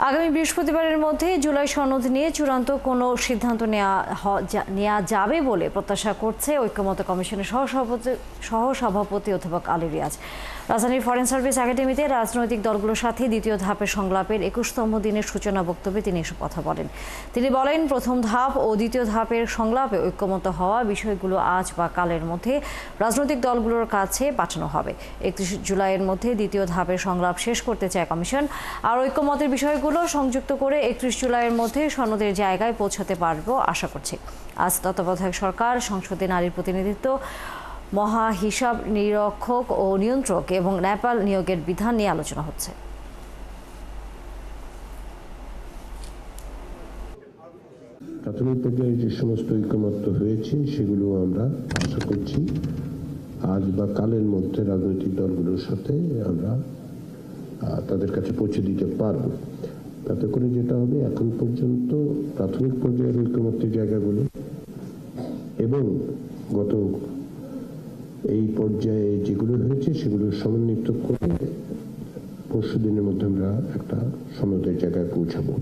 আগামী বৃহস্পতিবারের মধ্যে জুলাই সনদ নিয়ে চূড়ান্ত কোনো সিদ্ধান্ত নেওয়া যাবে বলে প্রত্যাশা করছে ঐক্যমত্য কমিশনের সহসভাপতি অধ্যাপক আলী রিয়াজ। রাজধানীর ফরেন সার্ভিস একাডেমিতে রাজনৈতিক দলগুলোর সাথে দ্বিতীয় ধাপের সংলাপের ২১তম দিনের সূচনা বক্তব্যে তিনি এসব কথা বলেন। তিনি বলেন, প্রথম ধাপ ও দ্বিতীয় ধাপের সংলাপে ঐক্যমত্য হওয়া বিষয়গুলো আজ বা কালের মধ্যে রাজনৈতিক দলগুলোর কাছে পাঠানো হবে। ৩১ জুলাইয়ের মধ্যে দ্বিতীয় ধাপের সংলাপ শেষ করতে চায় কমিশন। আর ঐক্যমতের বিষয়গুলো সংযুক্ত করে ৩১ জুলাইয়ের মধ্যে সনদের জায়গায় পৌঁছাতে পারব আশা করছি। আজ তত্ত্বাবধায়ক সরকার, সংসদে নারীর প্রতিনিধিত্ব, মহা হিসাব নিরীক্ষক ও নিয়ন্ত্রক এবং নেপাল নিয়োগের বিধান নিয়ে আলোচনা হচ্ছে। প্রাথমিক পর্যায়ে যে সমস্ত ঐক্যমত্য হয়েছে সেগুলো আমরা আশা করছি আজ বা কালের মধ্যে রাজনৈতিক দলগুলোর সাথে আমরা তাদের কাছে পৌঁছে দিতে পারব। তাতে করে যেটা হবে, এখন পর্যন্ত প্রাথমিক পর্যায়ের ঐক্যমত্যের জায়গাগুলো এবং গত এই পর্যায়ে যেগুলো হয়েছে সেগুলো সমন্বিত করে পরশু দিনের মধ্যে আমরা একটা সনদের জায়গায় পৌঁছাবো।